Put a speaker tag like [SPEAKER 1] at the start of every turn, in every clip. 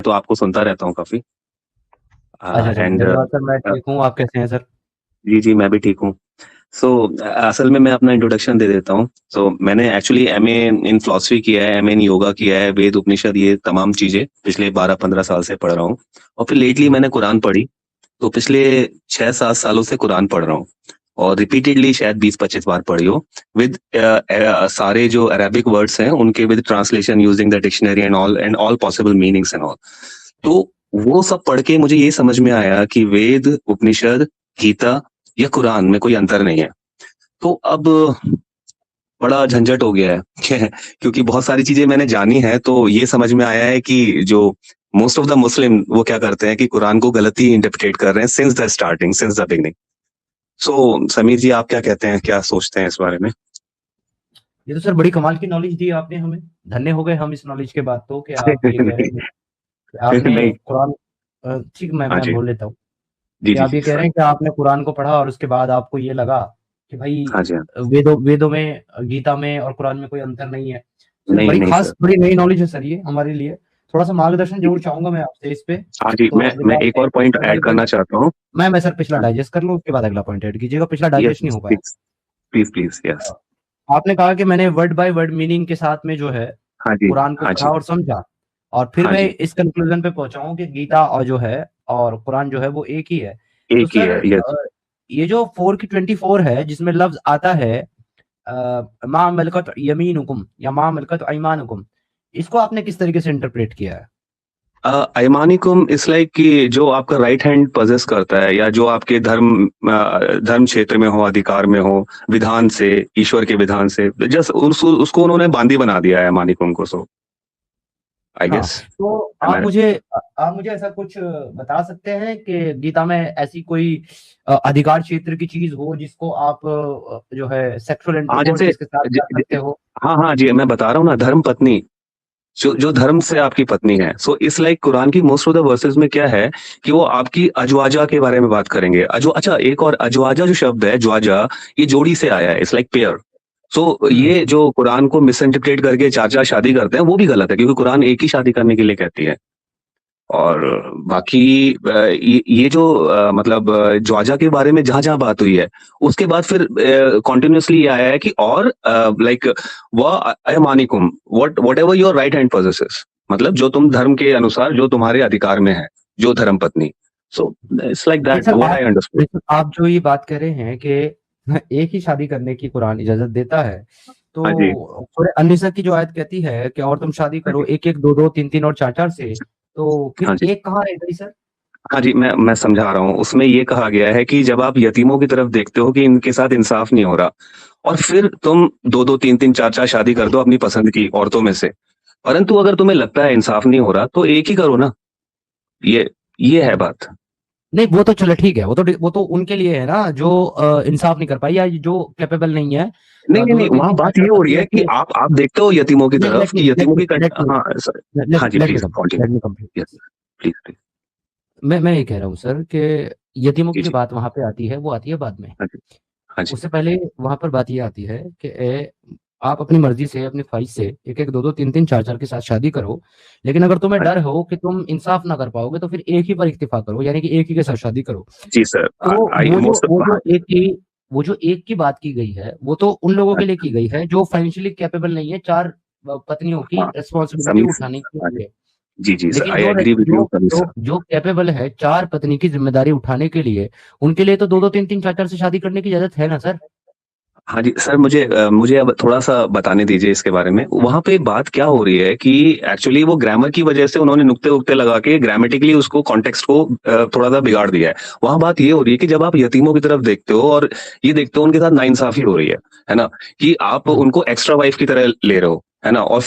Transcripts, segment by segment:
[SPEAKER 1] तो आपको सुनता रहता हूँ काफी।
[SPEAKER 2] अच्छा अच्छा,
[SPEAKER 1] एंड
[SPEAKER 2] धन्यवाद सर। मैं ठीक हूँ, आप कैसे हैं सर?
[SPEAKER 1] जी जी, मैं भी ठीक हूँ। सो असल में मैं अपना इंट्रोडक्शन दे देता हूँ। सो मैंने एक्चुअली एमए इन फिलॉसफी किया है, एमए इन योगा किया है, वेद उपनिषद ये तमाम चीजें पिछले 12-15 साल से पढ़ रहा हूँ। और फिर लेटली
[SPEAKER 2] जी।
[SPEAKER 1] मैंने कुरान पढ़ी। तो पिछले 6-7 सालों से कुरान पढ़ रहा हूँ, और रिपीटेडली शायद 20-25 बार पढ़ी हो, विद सारे जो अरेबिक वर्ड्स हैं उनके with translation using the dictionary and all possible meanings and all. तो वो सब पढ़ के मुझे ये समझ में आया कि वेद, उपनिषद, गीता या कुरान में कोई अंतर नहीं है। तो अब बड़ा झंझट हो गया है क्योंकि बहुत सारी चीजें मैंने जानी है, तो ये समझ में आया है कि जो मोस्ट ऑफ द मुस्लिम वो क्या करते हैं कि कुरान को गलत ही इंटरप्रेट कर रहे हैं since the starting, since the beginning. So Sameer ji, आप क्या कहते हैं, क्या सोचते हैं इस बारे में?
[SPEAKER 2] ये तो सर बड़ी कमाल की नॉलेज दी आपने हमें। धन्य हो गए हम इस नॉलेज के बाद तो, कि आप ये कह रहे
[SPEAKER 1] नहीं,
[SPEAKER 2] हैं कि आपने
[SPEAKER 1] नहीं।
[SPEAKER 2] कुरान, ठीक, मैं
[SPEAKER 1] हाँ
[SPEAKER 2] मैं
[SPEAKER 1] जी,
[SPEAKER 2] बोल लेता हूँ
[SPEAKER 1] जी
[SPEAKER 2] कि
[SPEAKER 1] जी
[SPEAKER 2] आप
[SPEAKER 1] जी,
[SPEAKER 2] ये कह रहे
[SPEAKER 1] सॉरी।
[SPEAKER 2] हैं कि आपने कुरान को पढ़ा और उसके बाद आपको ये लगा कि भाई
[SPEAKER 1] हाँ जी, हाँ।
[SPEAKER 2] वेदों वेदों में, गीता में और कुरान में कोई अंतर नहीं है। सर
[SPEAKER 1] नहीं
[SPEAKER 2] बड़ी
[SPEAKER 1] नहीं
[SPEAKER 2] खास,
[SPEAKER 1] सर।
[SPEAKER 2] बड़ी नई नॉलेज है सर ये हमारे लिए। थोड़ा सा मार्गदर्शन जरूर चाहूंगा मैं आपसे इस पे।
[SPEAKER 1] हाँ जी,
[SPEAKER 2] तो अगली
[SPEAKER 1] मैं
[SPEAKER 2] बार
[SPEAKER 1] एक और पॉइंट
[SPEAKER 2] पिछला
[SPEAKER 1] ऐड करना
[SPEAKER 2] डाइजेस्ट,
[SPEAKER 1] चाहता हूँ।
[SPEAKER 2] मैं सर पिछला
[SPEAKER 1] हाँ जी,
[SPEAKER 2] डाइजेस्ट कर लूँ, उसके बाद अगला पॉइंट ऐड कीजिएगा, पिछला डाइजेस्ट नहीं
[SPEAKER 1] यस
[SPEAKER 2] हो पाया।
[SPEAKER 1] Please, please please, yes.
[SPEAKER 2] आपने कहा कि मैंने वर्ड बाय वर्ड मीनिंग के साथ में जो है
[SPEAKER 1] हाँ जी,
[SPEAKER 2] कुरान को
[SPEAKER 1] हाँ
[SPEAKER 2] पढ़ा
[SPEAKER 1] जी,
[SPEAKER 2] और समझा, और फिर
[SPEAKER 1] हाँ
[SPEAKER 2] मैं
[SPEAKER 1] जी।
[SPEAKER 2] इस कंक्लूजन पे पहुंचा हूं कि गीता और जो है और कुरान जो है वो एक ही है। तो
[SPEAKER 1] एक ही
[SPEAKER 2] सर
[SPEAKER 1] है, यस।
[SPEAKER 2] ये जो 4 की 24 है जिसमें लफ्ज आता है मा मलकत यमीनुकुम या मा मलकत अयमानुकुम, इसको आपने किस तरीके से इंटरप्रेट किया है?
[SPEAKER 1] अयमानिकुम इज लाइक कि जो आपका राइट हैंड पजेस करता है, या जो आपके धर्म क्षेत्र में हो, अधिकार में हो, विधान से, ईश्वर के विधान से, जस्ट उसको उन्होंने बांदी बना दिया है अयमानिकुम को। सो आई
[SPEAKER 2] हाँ,
[SPEAKER 1] गेस।
[SPEAKER 2] तो आप मुझे ऐसा कुछ बता सकते हैं कि गीता में ऐसी कोई अधिकार क्षेत्र की चीज हो जिसको आप जो है सेक्सुअल
[SPEAKER 1] हाँ
[SPEAKER 2] इंटरकोर्स
[SPEAKER 1] जैसे
[SPEAKER 2] जिसके साथ कर सकते हो?
[SPEAKER 1] हाँ हाँ जी, मैं बता रहा हूँ ना, धर्म पत्नी, जो जो धर्म से आपकी पत्नी है। सो इस लाइक कुरान की मोस्ट ऑफ द वर्सेस में क्या है कि वो आपकी अजवाजा के बारे में बात करेंगे। अच्छा, एक और अजवाजा जो शब्द है, ज्वाजा, ये जोड़ी से आया है, इट्स लाइक पेयर। सो
[SPEAKER 2] हम्म।
[SPEAKER 1] ये जो कुरान को मिस इंटरप्रेट करके चार चार शादी करते हैं, वो भी गलत है, क्योंकि कुरान एक ही शादी करने के लिए कहती है। और बाकी ये जो मतलब ज्वाजा के बारे में जहां जहां बात हुई है, उसके बाद फिर कॉन्टिन्यूसली ये आया है कि और लाइक वह अयमानिकुम, whatever your right hand possesses, मतलब जो तुम धर्म के अनुसार, जो तुम्हारे अधिकार में है, जो धर्म पत्नी। So it's like that what I understood.
[SPEAKER 2] देखिए आप जो ये बात कर रहे हैं कि एक ही शादी करने की कुरान इजाजत देता है,
[SPEAKER 1] हाँ जी,
[SPEAKER 2] तो सूरह अन-निसा की जो आयत कहती है कि और तुम शादी
[SPEAKER 1] हाँ
[SPEAKER 2] करो
[SPEAKER 1] जी,
[SPEAKER 2] एक एक, दो दो, तीन तीन और चार चार से, तो फिर
[SPEAKER 1] हाँ जी,
[SPEAKER 2] एक कहाँ रह गई सर?
[SPEAKER 1] हाँ जी, मैं समझा रहा हूँ। उसमें ये कहा गया है कि जब आप यतीमों की तरफ देखते हो कि इनके साथ इंसाफ नहीं हो रहा, और फिर तुम दो दो, तीन तीन, चार चार शादी कर दो अपनी पसंद की औरतों में से। परंतु अगर तुम्हें लगता है इंसाफ नहीं हो रहा, तो एक ही करो ना। ये है बात।
[SPEAKER 2] नहीं, वो तो चलो ठीक है, वो तो उनके लिए है ना जो इंसाफ नहीं कर पाई या जो कैपेबल नहीं है
[SPEAKER 1] नहीं नहीं
[SPEAKER 2] दो
[SPEAKER 1] नहीं,
[SPEAKER 2] दो तीन
[SPEAKER 1] वहां
[SPEAKER 2] तीन चार
[SPEAKER 1] बात
[SPEAKER 2] चार
[SPEAKER 1] ये हो रही
[SPEAKER 2] पत्नियों
[SPEAKER 1] है कि
[SPEAKER 2] के।
[SPEAKER 1] आप देखते हो यतीमों की तरफ
[SPEAKER 2] लेट मी
[SPEAKER 1] कि
[SPEAKER 2] लेट
[SPEAKER 1] यतीमों
[SPEAKER 2] मी
[SPEAKER 1] की
[SPEAKER 2] लेट मी
[SPEAKER 1] हाँ सर। हाँ
[SPEAKER 2] लेट
[SPEAKER 1] जी,
[SPEAKER 2] let me
[SPEAKER 1] please
[SPEAKER 2] complete,
[SPEAKER 1] continue.
[SPEAKER 2] Let me complete.
[SPEAKER 1] Yes, please please.
[SPEAKER 2] मैं ये कह रहा हूँ सर कि यतीमों
[SPEAKER 1] जी
[SPEAKER 2] की जो
[SPEAKER 1] जी,
[SPEAKER 2] बात वहां पे आती है वो आती है बाद में।
[SPEAKER 1] हाँ जी, हाँ जी,
[SPEAKER 2] उससे पहले वहां पर बात ये आती है कि आप अपनी मर्जी से, अपनी ख्वाहिश से एक एक, दो दो, तीन तीन, चार चार के साथ शादी करो, लेकिन अगर तुम्हें
[SPEAKER 1] हाँ
[SPEAKER 2] डर
[SPEAKER 1] जी,
[SPEAKER 2] हो कि तुम इंसाफ ना कर पाओगे तो फिर एक ही पर इक्तिफा करो, यानी कि एक ही के साथ शादी करो।
[SPEAKER 1] जी सर।
[SPEAKER 2] तो
[SPEAKER 1] आई
[SPEAKER 2] वो जो
[SPEAKER 1] मोस्ट,
[SPEAKER 2] वो
[SPEAKER 1] हाँ
[SPEAKER 2] जो एक की वो जो एक की बात की गई है वो तो उन लोगों के लिए की गई है जो फाइनेंशियली कैपेबल नहीं है चार पत्नियों की
[SPEAKER 1] हाँ,
[SPEAKER 2] रिस्पॉन्सिबिलिटी
[SPEAKER 1] समीर
[SPEAKER 2] उठाने के
[SPEAKER 1] हाँ जी,
[SPEAKER 2] लिए।
[SPEAKER 1] जी जी सर,
[SPEAKER 2] लेकिन
[SPEAKER 1] आई
[SPEAKER 2] जो
[SPEAKER 1] एग्री विद यू
[SPEAKER 2] जो
[SPEAKER 1] समीर
[SPEAKER 2] जो
[SPEAKER 1] सर।
[SPEAKER 2] जो कैपेबल है चार पत्नी की जिम्मेदारी उठाने के लिए, उनके लिए तो दो दो, तीन तीन, चार चार से शादी करने की इजाजत है ना सर?
[SPEAKER 1] हाँ जी सर, मुझे अब थोड़ा सा बताने दीजिए इसके बारे में। वहां पे बात क्या हो रही है कि एक्चुअली वो ग्रामर की वजह से उन्होंने नुक्ते उक्ते लगा के ग्रामेटिकली उसको, कॉन्टेक्स्ट को थोड़ा सा बिगाड़ दिया है। वहां बात ये हो रही है कि जब आप यतीमों की तरफ देखते हो और ये देखते हो उनके साथ नाइंसाफी हो रही है ना, कि आप
[SPEAKER 2] हम्म।
[SPEAKER 1] उनको एक्स्ट्रा वाइफ की तरह ले रहे हो, है ना, और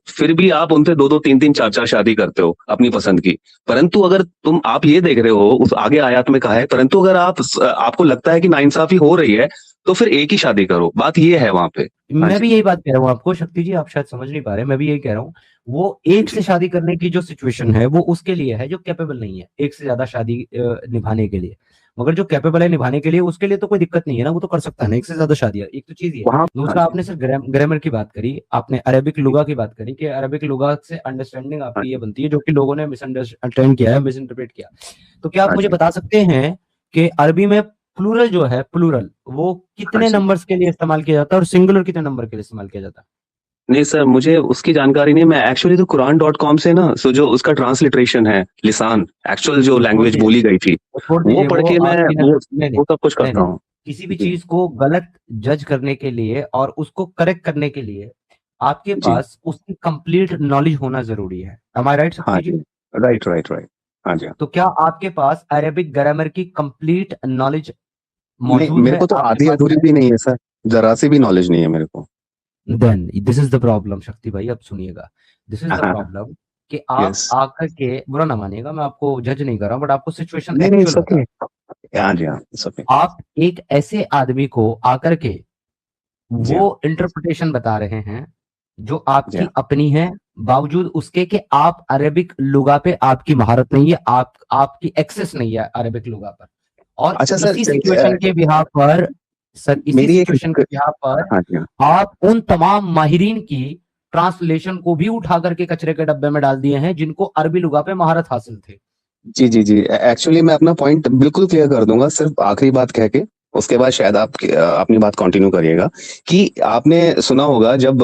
[SPEAKER 1] फिर भी आप उनसे दो दो, तीन तीन, चार चार शादी करते हो अपनी पसंद की। परंतु अगर आप ये देख रहे हो, उस आगे आयत में कहा है, परंतु अगर आपको लगता है कि नाइंसाफी हो रही है, तो फिर एक ही शादी करो, बात ये है वहां पे। हाँ
[SPEAKER 2] मैं
[SPEAKER 1] जी।
[SPEAKER 2] भी यही बात कह रहा हूँ आपको शक्ति जी, आप शायद समझ नहीं पा रहे, मैं भी यही कह रहा हूँ। वो एक
[SPEAKER 1] जी
[SPEAKER 2] से शादी करने की जो सिचुएशन है वो उसके लिए है जो कैपेबल नहीं है एक से ज्यादा शादी निभाने के लिए। मगर जो कैपेबल है निभाने के लिए उसके लिए तो कोई दिक्कत नहीं है ना, वो तो कर सकता है ना एक से ज्यादा शादियां। एक तो चीज ये।
[SPEAKER 1] वहां। हाँ
[SPEAKER 2] दूसरा,
[SPEAKER 1] जी।
[SPEAKER 2] आपने सिर्फ ग्रामर की बात करी, आपने अरेबिक लुगा की बात करी कि अरेबिक लुगा से अंडरस्टैंडिंग
[SPEAKER 1] हाँ
[SPEAKER 2] आपकी ये
[SPEAKER 1] जी।
[SPEAKER 2] बनती है, जो कि लोगों ने मिसअंडरस्टैंड किया है, मिस इंटरप्रेट किया। तो क्या आप
[SPEAKER 1] हाँ
[SPEAKER 2] मुझे
[SPEAKER 1] जी।
[SPEAKER 2] बता सकते हैं कि अरबी में प्लूरल जो है, प्लूरल वो
[SPEAKER 1] हाँ
[SPEAKER 2] कितने
[SPEAKER 1] जी।
[SPEAKER 2] नंबर्स के लिए इस्तेमाल किया जाता है और सिंगुलर कितने नंबर के लिए इस्तेमाल किया जाता है?
[SPEAKER 1] नहीं सर, मुझे उसकी जानकारी नहीं। मैं एक्चुअली तो कुरान.com से ना, सो जो उसका ट्रांसलिटरेशन है, लिसान, एक्चुअल जो
[SPEAKER 2] तो छोड़
[SPEAKER 1] लैंग्वेज
[SPEAKER 2] दीजिए,
[SPEAKER 1] बोली गई थी,
[SPEAKER 2] तो छोड़
[SPEAKER 1] वो
[SPEAKER 2] दीजिए,
[SPEAKER 1] पढ़
[SPEAKER 2] वो
[SPEAKER 1] के मैं
[SPEAKER 2] आपकी
[SPEAKER 1] वो
[SPEAKER 2] नज़र नहीं, नहीं,
[SPEAKER 1] वो सब कुछ
[SPEAKER 2] नहीं,
[SPEAKER 1] करता
[SPEAKER 2] नहीं।
[SPEAKER 1] हूँ।
[SPEAKER 2] किसी भी
[SPEAKER 1] जी।
[SPEAKER 2] चीज़ को गलत जज करने के लिए और उसको करेक्ट करने के लिए आपके
[SPEAKER 1] जी।
[SPEAKER 2] पास उसकी कंप्लीट नॉलेज होना ज़रूरी है। एम आई राइट
[SPEAKER 1] हाँ
[SPEAKER 2] शक्ति जी?
[SPEAKER 1] जी। Right, right, right. हाँ जी। हाँ।
[SPEAKER 2] तो क्या आपके पास अरेबिक ग्रामर की कंप्लीट नॉलेज
[SPEAKER 1] नहीं,
[SPEAKER 2] मौजूद
[SPEAKER 1] मेरे
[SPEAKER 2] है,
[SPEAKER 1] को तो
[SPEAKER 2] आपके
[SPEAKER 1] आधी
[SPEAKER 2] पास
[SPEAKER 1] अधूरी
[SPEAKER 2] है?
[SPEAKER 1] भी नहीं है सर। जरा सी भी नॉलेज नहीं है मेरे को।
[SPEAKER 2] Then this is the problem Shakti भाई, अब सुनिएगा। दिस इज द
[SPEAKER 1] हाँ।
[SPEAKER 2] प्रॉब्लम कि आप
[SPEAKER 1] यस।
[SPEAKER 2] आकर के, बुरा ना मानिएगा, मैं आपको जज नहीं कर रहा हूँ, बट आपको सिचुएशन
[SPEAKER 1] नहीं नहीं,
[SPEAKER 2] एक्चुअल
[SPEAKER 1] इट्स
[SPEAKER 2] बता
[SPEAKER 1] ओके।
[SPEAKER 2] रहा
[SPEAKER 1] हाँ जी। हाँ, इट्स ओके।
[SPEAKER 2] हूँ। आप एक ऐसे आदमी को आकर के
[SPEAKER 1] जी
[SPEAKER 2] वो
[SPEAKER 1] हाँ।
[SPEAKER 2] इंटरप्रिटेशन बता रहे हैं जो
[SPEAKER 1] जी
[SPEAKER 2] आपकी
[SPEAKER 1] हाँ।
[SPEAKER 2] अपनी है, बावजूद उसके कि आप अरेबिक लुगा पे आपकी महारत नहीं है, आपकी एक्सेस नहीं है अरेबिक लुगा पर। और
[SPEAKER 1] अच्छा सर,
[SPEAKER 2] इसी
[SPEAKER 1] चलिए,
[SPEAKER 2] सिचुएशन के बिहाफ पर, सर इसी
[SPEAKER 1] मेरी एक
[SPEAKER 2] सिचुएशन के बिहाफ पर
[SPEAKER 1] हाँ जी। हाँ।
[SPEAKER 2] आप उन तमाम माहिरीन की ट्रांसलेशन को भी उठा करके कचरे के डब्बे में डाल दिए हैं जिनको अरबी लुगा पे महारत हासिल थी।
[SPEAKER 1] जी जी जी, एक्चुअली मैं अपना पॉइंट बिल्कुल क्लियर कर दूंगा, सिर्फ आखिरी बात कह के उसके बाद शायद आप अपनी बात कंटिन्यू करिएगा। कि आपने सुना होगा जब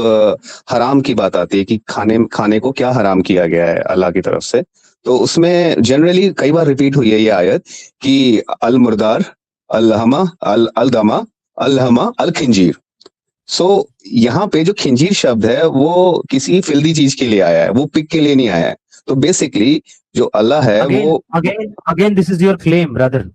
[SPEAKER 1] हराम की बात आती है कि खाने खाने को क्या हराम किया गया है अल्लाह की तरफ से, तो उसमें जनरली कई बार रिपीट हुई है ये आयत कि अल मुर्दार, अल हमा, अल अल दमा, अल हमा, अल खिंजीर। सो यहाँ पे जो खिंजीर शब्द है वो किसी फिल्दी चीज के लिए आया है, वो पिग के लिए नहीं आया है। तो बेसिकली जो अल्लाह है
[SPEAKER 2] अगेन
[SPEAKER 1] वो
[SPEAKER 2] again again this is your claim brother,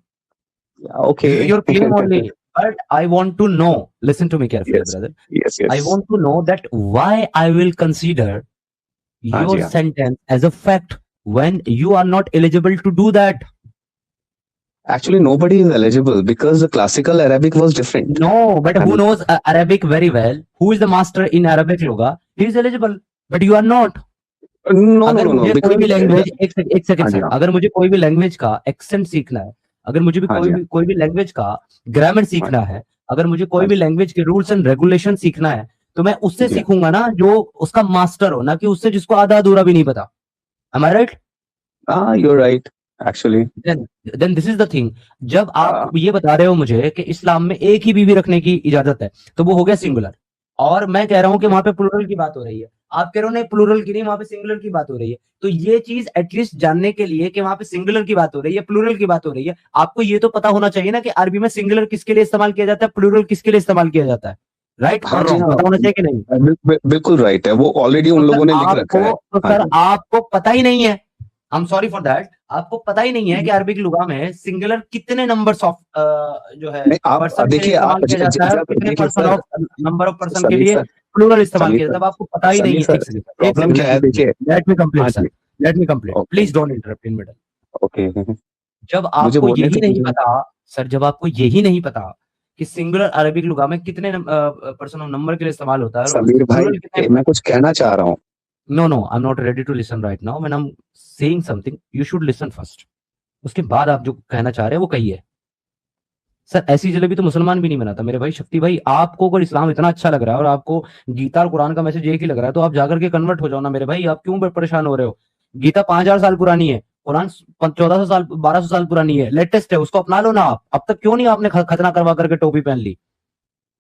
[SPEAKER 1] okay.
[SPEAKER 2] this is your claim only. But I want to know, listen to me carefully,
[SPEAKER 1] yes,
[SPEAKER 2] brother.
[SPEAKER 1] Yes,
[SPEAKER 2] I
[SPEAKER 1] yes.
[SPEAKER 2] want to know that why I will consider
[SPEAKER 1] हाँ जी।
[SPEAKER 2] your
[SPEAKER 1] हाँ,
[SPEAKER 2] sentence as a fact when you are not eligible to do that.
[SPEAKER 1] Actually nobody is eligible because the classical Arabic was different.
[SPEAKER 2] No, but who
[SPEAKER 1] And
[SPEAKER 2] knows Arabic very well? Who is the master in Arabic Loga? He is eligible, but you are not.
[SPEAKER 1] no no
[SPEAKER 2] अगर
[SPEAKER 1] no no
[SPEAKER 2] मुझे कोई
[SPEAKER 1] because
[SPEAKER 2] भी language, एक second
[SPEAKER 1] हाँ जी।
[SPEAKER 2] Sir,
[SPEAKER 1] हाँ।
[SPEAKER 2] अगर मुझे कोई भी लैंग्वेज का एक्सेंट सीखना है, अगर मुझे भी
[SPEAKER 1] हाँ जी। हाँ।
[SPEAKER 2] कोई भी लैंग्वेज का ग्रामर
[SPEAKER 1] हाँ
[SPEAKER 2] सीखना है, अगर मुझे कोई
[SPEAKER 1] हाँ
[SPEAKER 2] भी
[SPEAKER 1] जी।
[SPEAKER 2] लैंग्वेज के रूल्स एंड रेगुलेशन सीखना है, तो मैं उससे
[SPEAKER 1] जी हाँ।
[SPEAKER 2] सीखूंगा ना जो उसका मास्टर हो, ना कि उससे जिसको आधा अधूरा भी नहीं पता। Am I right?
[SPEAKER 1] you're right actually।
[SPEAKER 2] Then then this is the thing. जब आप ये बता रहे हो मुझे कि इस्लाम में एक ही बीवी रखने की इजाजत है, तो वो हो गया सिंगुलर, और मैं कह रहा हूं कि वहां पे प्लूरल की बात हो रही है। आप कह रहे हो नहीं प्लूरल की नहीं, वहां पे सिंगुलर की बात हो रही है। तो ये चीज एटलीस्ट जानने के लिए कि वहां पे सिंगुलर की बात हो रही है, प्लूरल की बात हो रही है, आपको ये तो पता होना चाहिए ना कि अरबी में सिंगुलर किसके लिए इस्तेमाल किया जाता है, प्लूरल किसके लिए इस्तेमाल किया जाता है। राइट
[SPEAKER 1] हाँ
[SPEAKER 2] और
[SPEAKER 1] जी।
[SPEAKER 2] रॉन्ग
[SPEAKER 1] हाँ,
[SPEAKER 2] पता होना चाहिए कि नहीं?
[SPEAKER 1] बिल्कुल राइट है, वो ऑलरेडी
[SPEAKER 2] तो
[SPEAKER 1] उन
[SPEAKER 2] सर
[SPEAKER 1] लोगों ने लिख रखा है।
[SPEAKER 2] आपको, तो
[SPEAKER 1] हाँ
[SPEAKER 2] सर
[SPEAKER 1] जी।
[SPEAKER 2] आपको पता ही नहीं है, I am sorry for that, आपको पता ही नहीं है कि अरबिक लुगा में सिंगुलर कितने नंबर्स ऑफ जो है
[SPEAKER 1] नहीं, आप
[SPEAKER 2] पर्सन के लिए
[SPEAKER 1] देखिए,
[SPEAKER 2] इस्तेमाल किया जाता है और
[SPEAKER 1] जब
[SPEAKER 2] कितने
[SPEAKER 1] देखिए
[SPEAKER 2] person
[SPEAKER 1] sir,
[SPEAKER 2] of number of person के
[SPEAKER 1] समीर
[SPEAKER 2] लिए
[SPEAKER 1] सर,
[SPEAKER 2] प्लूरल इस्तेमाल
[SPEAKER 1] समीर
[SPEAKER 2] किया
[SPEAKER 1] सर,
[SPEAKER 2] जाता है। अब आपको पता ही नहीं
[SPEAKER 1] समीर
[SPEAKER 2] है।
[SPEAKER 1] सर,
[SPEAKER 2] एक
[SPEAKER 1] प्रॉब्लम
[SPEAKER 2] सेकंड
[SPEAKER 1] क्या है देखिए।
[SPEAKER 2] लेट मी कंप्लीट
[SPEAKER 1] हाँ
[SPEAKER 2] सर,
[SPEAKER 1] जी।
[SPEAKER 2] Let me complete,
[SPEAKER 1] okay.
[SPEAKER 2] Please don't interrupt in middle.
[SPEAKER 1] Okay.
[SPEAKER 2] जब
[SPEAKER 1] मुझे
[SPEAKER 2] आपको
[SPEAKER 1] बोलने
[SPEAKER 2] यही
[SPEAKER 1] तो
[SPEAKER 2] नहीं
[SPEAKER 1] दीजिए।
[SPEAKER 2] पता, सर जब आपको यही नहीं पता कि सिंगुलर अरबिक लुगा में कितने पर्सन ऑफ नंबर के लिए इस्तेमाल होता है और
[SPEAKER 1] समीर भाई,
[SPEAKER 2] प्लूरल कितने।
[SPEAKER 1] मैं कुछ कहना चाह रहा हूँ।
[SPEAKER 2] No, no, I'm not ready to listen right now. When I'm saying something, you should listen first. उसके बाद आप जो कहना चाह रहे हैं वो कहिए। सर ऐसी जलेबी तो मुसलमान भी नहीं बनाता मेरे भाई। शक्ति भाई, आपको अगर इस्लाम इतना अच्छा लग रहा है और आपको गीता और कुरान का मैसेज एक ही लग रहा है, तो आप जाकर के कन्वर्ट हो जाओ ना मेरे भाई। आप क्यों परेशान हो रहे हो? गीता 5000 साल पुरानी है, कुरान 1400 साल 1200 साल पुरानी है, लेटेस्ट है, उसको अपना लो ना आप। अब तक क्यों नहीं आपने खतना करवा करके टोपी पहन ली?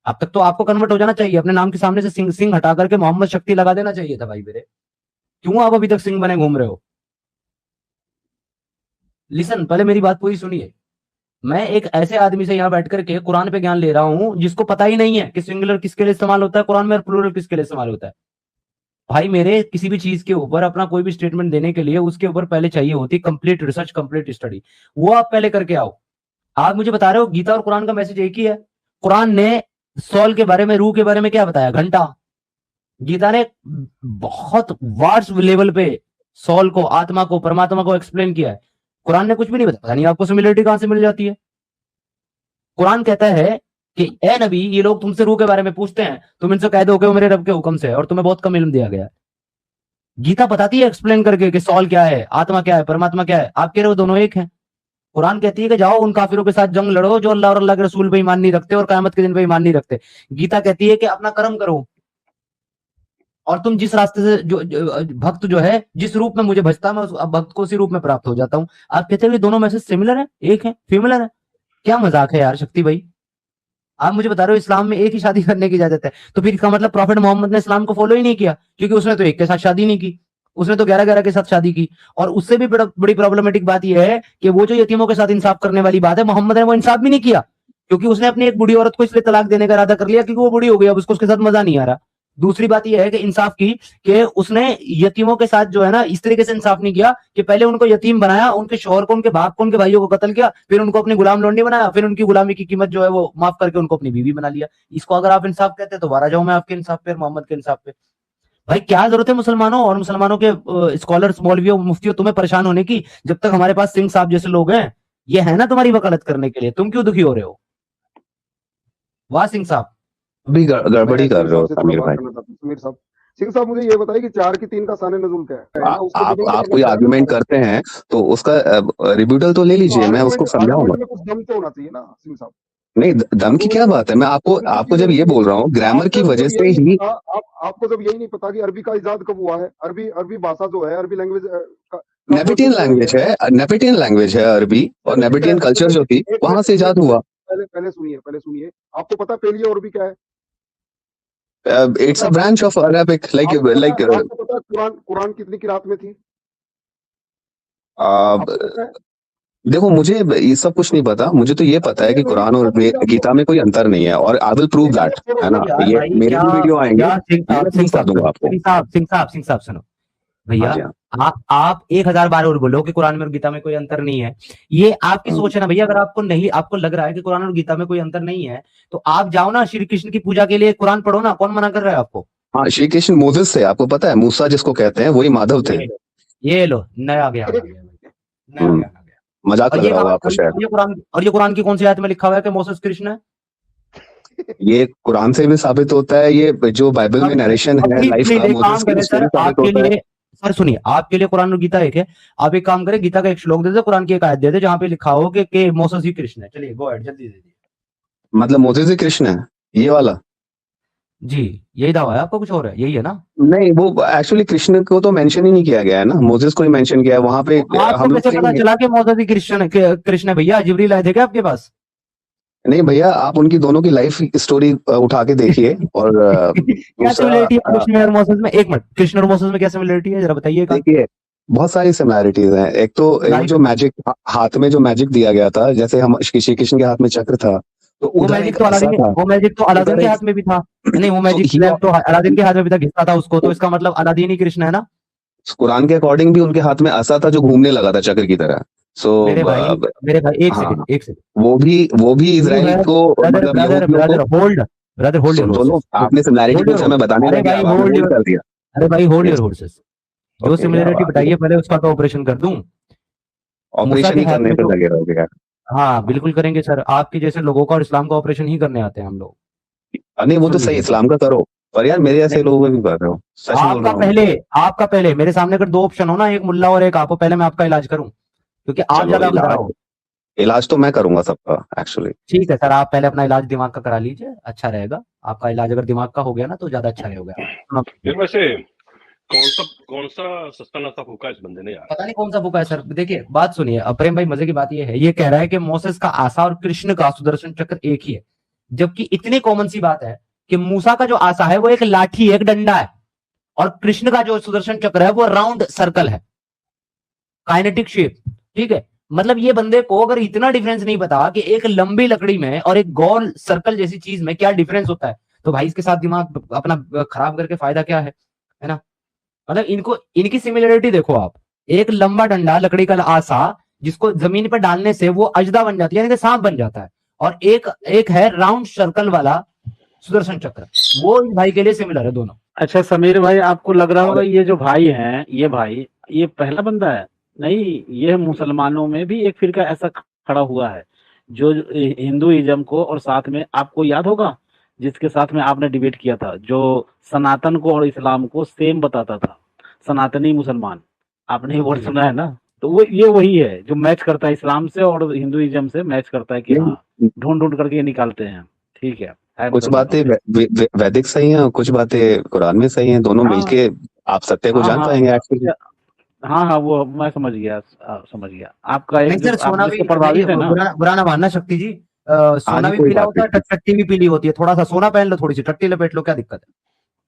[SPEAKER 2] अब तक तो आपको कन्वर्ट हो जाना चाहिए, अपने नाम के सामने से सिंह सिंह हटा करके मोहम्मद शक्ति लगा देना चाहिए था भाई मेरे। क्यों आप अभी तक सिंह बने घूम रहे हो? लिसन, पहले मेरी बात पूरी सुनिए। मैं एक ऐसे आदमी से यहाँ बैठ करके कुरान पे ज्ञान ले रहा हूँ जिसको पता ही नहीं है कि सिंगुलर किसके लिए इस्तेमाल होता है कुरान में और प्लूरल किसके लिए इस्तेमाल होता है। भाई मेरे, किसी भी चीज के ऊपर अपना कोई भी स्टेटमेंट देने के लिए उसके ऊपर पहले चाहिए होती कंप्लीट रिसर्च, कंप्लीट स्टडी। वो आप पहले करके आओ। आप मुझे बता रहे हो गीता और कुरान का मैसेज एक ही है। कुरान ने सॉल के बारे में, रूह के बारे में क्या बताया? घंटा। गीता ने बहुत वार्स लेवल पे सॉल को, आत्मा को, परमात्मा को एक्सप्लेन किया है। कुरान ने कुछ भी नहीं बताया। पता नहीं आपको सिमिलरिटी कहां से मिल जाती है। कुरान कहता है कि ए नबी, ये लोग तुमसे रूह के बारे में पूछते हैं, तुम इनसे कह दो कि वो मेरे रब के हुक्म से है और तुम्हें बहुत कम इल्म दिया गया है। गीता बताती है एक्सप्लेन करके कि सॉल क्या है, आत्मा क्या है, परमात्मा क्या है। आप कह रहे हो दोनों एक हैं। कुरान कहती है कि जाओ उन काफिरों के साथ जंग लड़ो जो अल्लाह और अल्लाह के रसूल पे ईमान नहीं रखते और कयामत के दिन पे ईमान नहीं रखते। गीता कहती है कि अपना कर्म करो, और तुम जिस रास्ते से भक्त जो है जिस रूप में मुझे भजता है, मैं उस भक्त को उसी रूप में प्राप्त हो जाता हूँ। आप कहते हो कि दोनों मैसेज सिमिलर है, एक है, सिमिलर है। क्या मजाक है यार शक्ति भाई। आप मुझे बता रहे हो इस्लाम में एक ही शादी करने की इजाजत है, तो फिर इसका मतलब प्रॉफिट मोहम्मद ने इस्लाम को फॉलो ही नहीं किया, क्योंकि उसने तो एक के साथ शादी नहीं की, उसने तो 11-11 के साथ शादी की। और उससे भी बड़ी प्रॉब्लमेटिक बात यह है कि वो जो यतीमों के साथ इंसाफ करने वाली बात है, मोहम्मद ने वो इंसाफ भी नहीं किया, क्योंकि उसने अपनी एक बूढ़ी औरत को इसलिए तलाक देने का इरादा कर लिया क्योंकि वो बूढ़ी हो गई, अब उसको उसके साथ मजा नहीं आ रहा। दूसरी बात यह है कि इंसाफ की, कि उसने यतीमों के साथ जो है ना इस तरीके से इंसाफ नहीं किया कि पहले उनको यतीम बनाया, उनके शौहर को, उनके बाप को, उनके भाइयों को कत्ल किया, फिर उनको अपनी गुलाम लौंडी बनाया, फिर उनकी गुलामी की कीमत जो है वो माफ करके उनको अपनी बीवी बना लिया। इसको अगर आप इंसाफ कहते तो वारा जाऊं मैं आपके इंसाफ पे, मोहम्मद के इंसाफ पे। भाई क्या जरूरत है मुसलमानों और मुसलमानों के स्कॉलर्स, मौलवियों, मुफ्तियों तुम्हें परेशान होने की, जब तक हमारे पास सिंह साहब जैसे लोग हैं, ये है ना तुम्हारी वकालत करने के लिए, तुम क्यों दुखी हो रहे हो? वाह सिंह साहब।
[SPEAKER 1] अभी
[SPEAKER 3] मैं
[SPEAKER 1] गड़बड़ी कर
[SPEAKER 3] सिंह
[SPEAKER 1] रहे हो
[SPEAKER 3] साहब से थोड़ा
[SPEAKER 1] समीर
[SPEAKER 3] बात
[SPEAKER 1] भाई।
[SPEAKER 3] करना चाहता हूँ। समीर साहब, सिंह साहब मुझे ये बताइए कि 4 की 3 का शान नज़ुल क्या है ना, उसको
[SPEAKER 1] आप कोई आर्गुमेंट करते हैं तो उसका रिब्यूटल तो ले लीजिए, मैं उसको समझाऊंगा।
[SPEAKER 3] आर्गुमेंट में कुछ दम तो होना चाहिए ना सिंह साहब।
[SPEAKER 1] नहीं, दम की क्या बात है, मैं आपको जब ये बोल रहा हूँ ग्रामर की वजह से ही।
[SPEAKER 3] आपको जब यही नहीं पता कि अरबी का इजाद कब हुआ है, अरबी भाषा जो है, अरबी लैंग्वेज
[SPEAKER 1] नेबेटियन लैंग्वेज है अरबी, और नेबेटियन कल्चर जो थी वहां से इजाद हुआ।
[SPEAKER 3] पहले सुनिए, आपको पता पेलियो अरबी क्या है?
[SPEAKER 1] It's a branch of Arabic,
[SPEAKER 3] आपको पता कुरान कितनी किरात में थी? आपको पता है?
[SPEAKER 1] देखो मुझे ये सब कुछ नहीं पता, मुझे तो ये पता है कि कुरान और गीता में कोई अंतर नहीं है, और आई विल प्रूव दैट, है ना।
[SPEAKER 2] यार
[SPEAKER 1] ये
[SPEAKER 2] भाई
[SPEAKER 1] मेरे भी वीडियो आएंगे, मैं प्रूव कर दूंगा आपको।
[SPEAKER 2] सिंह साहब सुनो भैया।
[SPEAKER 1] हाँ जी, हाँ।
[SPEAKER 2] आप 1000 बार और बोलो कि कुरान में और गीता में कोई अंतर नहीं है, ये आपकी सोच है ना भैया। अगर आपको लग रहा है कि कुरान और गीता में कोई अंतर नहीं है, तो आप जाओ ना श्री कृष्ण की पूजा के लिए कुरान पढ़ो ना, कौन मना कर रहा है आपको?
[SPEAKER 1] हाँ, श्री कृष्ण मोसेस थे, आपको पता है, मूसा जिसको कहते हैं वही माधव थे।
[SPEAKER 2] ये लो नया ज्ञान आ गया, नया ज्ञान आ गया।
[SPEAKER 1] मजाक लग रहा होगा आपको शायद।
[SPEAKER 2] ये कुरान की कौन सी आयत में लिखा हुआ है कि मोसेस कृष्ण है?
[SPEAKER 1] ये कुरान से भी साबित होता है, ये जो बाइबल में नरेशन है लाइफ का, मोसेस की उससे भी साबित होता है।
[SPEAKER 2] सर सुनिए, आपके लिए कुरान और गीता एक है। आप एक काम करें, गीता का एक श्लोक दे दे, कुरान की एक आयत दे दे जहां पे लिखा हो कि मोसेस ही कृष्ण है। चलिए गो अहेड, जल्दी दे दीजिए।
[SPEAKER 1] मतलब मोसेस ही कृष्ण है ये वाला?
[SPEAKER 2] जी यही दावा है आपका, कुछ और है? यही है ना?
[SPEAKER 1] नहीं, वो एक्चुअली कृष्ण को तो मेंशन ही नहीं किया गया है ना, मोसेस को ही मेंशन किया है वहां पे।
[SPEAKER 2] आपको कैसे पता चला कि मोसेस ही कृष्ण है भैया? जिब्रील आए थे क्या आपके पास?
[SPEAKER 1] नहीं भैया, आप उनकी दोनों की लाइफ स्टोरी उठा के देखिए। और
[SPEAKER 2] क्या सिमिलरिटी है कृष्ण और मोसेस में? एक मिनट, कृष्ण और मोसेस में क्या सिमिलरिटी है जरा बताइएगा।
[SPEAKER 1] देखिए, बहुत सारी सिमिलैरिटीज हैं। एक तो जो मैजिक, हाथ में जो मैजिक दिया गया था, जैसे हम श्री कृष्ण के हाथ में चक्र था, तो
[SPEAKER 2] वो मैजिक तो अलादीन के हाथ में भी था। नहीं, वो मैजिक तो अलादीन के हाथ में भी था, घिसता था उसको, तो इसका मतलब अलादीन ही कृष्ण है ना?
[SPEAKER 1] कुरान के अकॉर्डिंग भी उनके हाथ में असा था जो घूमने लगा था चक्र की तरह। सो
[SPEAKER 2] मेरे भाई एक सेकंड
[SPEAKER 1] वो भी इजराइल को,
[SPEAKER 2] ब्रदर होल्ड
[SPEAKER 1] दोनों आपने सिमिलैरिटी पूछा, मैं बताने लगा, आपने होल्ड कर दिया।
[SPEAKER 2] अरे भाई होल्ड योर हॉर्सेस, जो सिमिलरिटी बताइए पहले उसका तो ऑपरेशन कर दूं।
[SPEAKER 1] ऑपरेशन ही करने पे लगे रहोगे यार।
[SPEAKER 2] हाँ बिल्कुल करेंगे सर, आपके जैसे लोगों का और इस्लाम का ऑपरेशन ही करने आते हैं हम लोग।
[SPEAKER 1] नहीं वो तो सही, इस्लाम का करो, पर यार मेरे जैसे लोगों भी कर रहे हो।
[SPEAKER 2] आपका पहले मेरे सामने अगर 2 ऑप्शन हो ना, एक मुल्ला और एक आप, पहले मैं आपका इलाज करूं, क्योंकि आप ज्यादा बता हो।
[SPEAKER 1] इलाज तो मैं करूंगा सबका एक्चुअली।
[SPEAKER 2] ठीक है सर, आप पहले अपना इलाज दिमाग का करा लीजिए, अच्छा रहेगा। आपका इलाज अगर दिमाग का हो गया ना तो ज्यादा अच्छा रहेगा।
[SPEAKER 4] फिर वैसे कौन सा सस्ता नाता फूका इस बंदे ने यार?
[SPEAKER 2] पता नहीं कौन सा फूका है सर। देखिए बात सुनिए, प्रेम भाई मजे की बात ये है, ये कह रहा है कि मोसेस का आसा और कृष्ण का सुदर्शन चक्र एक ही है, जबकि इतनी कॉमन सी बात है कि मूसा का जो आसा है वो एक लाठी, एक डंडा है, और कृष्ण का जो सुदर्शन चक्र है वो राउंड सर्कल है, काइनेटिक शेप। ठीक है, मतलब ये बंदे को अगर इतना डिफरेंस नहीं पता कि एक लंबी लकड़ी में और एक गोल सर्कल जैसी चीज में क्या डिफरेंस होता है, तो भाई इसके साथ दिमाग अपना खराब करके फायदा क्या है ना? मतलब इनकी सिमिलरिटी देखो आप, एक लंबा डंडा लकड़ी का आसा जिसको जमीन पर डालने से वो अजदा बन जाती है, यानी कि सांप बन जाता है, और एक है राउंड सर्कल वाला सुदर्शन चक्र, वो इस भाई के लिए सिमिलर है दोनों।
[SPEAKER 5] अच्छा समीर भाई, आपको लग रहा होगा ये जो भाई हैं, ये पहला बंदा है? नहीं, ये मुसलमानों में भी एक फिरका ऐसा खड़ा हुआ है जो हिंदुइज्म को, और साथ में आपको याद होगा जिसके साथ में आपने डिबेट किया था, जो सनातन को और इस्लाम को सेम बताता था, सनातनी मुसलमान, आपने ये वर्ड
[SPEAKER 2] जी।
[SPEAKER 5] सुना है ना? तो वो ये वही है जो मैच करता है इस्लाम से और हिंदुइज्म से मैच करता है कि
[SPEAKER 1] नहीं,
[SPEAKER 5] हाँ, ढूंढ ढूंढ करके ये निकालते हैं। ठीक है
[SPEAKER 1] कुछ
[SPEAKER 5] मुसलमानों
[SPEAKER 1] बातें
[SPEAKER 5] से।
[SPEAKER 1] वैदिक सही हैं और कुछ बातें कुरान में सही हैं, दोनों
[SPEAKER 5] हाँ
[SPEAKER 1] मिलके आप सत्य को
[SPEAKER 5] हाँ
[SPEAKER 1] जान
[SPEAKER 5] हाँ
[SPEAKER 1] पाएंगे एक्चुअली।
[SPEAKER 5] हाँ हाँ, वो मैं समझ गया, समझ गया। आपका एक
[SPEAKER 2] नहीं
[SPEAKER 5] जो
[SPEAKER 2] सर,
[SPEAKER 5] आप
[SPEAKER 2] सोना
[SPEAKER 5] जिससे
[SPEAKER 2] भी नहीं,
[SPEAKER 5] प्रभावित है ना,
[SPEAKER 2] बुरा बुरा ना मानना शक्ति जी,
[SPEAKER 1] हाँ
[SPEAKER 2] सोना
[SPEAKER 1] जी,
[SPEAKER 2] भी
[SPEAKER 1] कोई
[SPEAKER 2] पीला
[SPEAKER 1] बात
[SPEAKER 2] होता है,
[SPEAKER 1] नहीं।
[SPEAKER 2] टट्टी भी पीली होती है, थोड़ा सा सोना पहन लो, थोड़ी सी टट्टी लपेट लो, क्या दिक्कत है?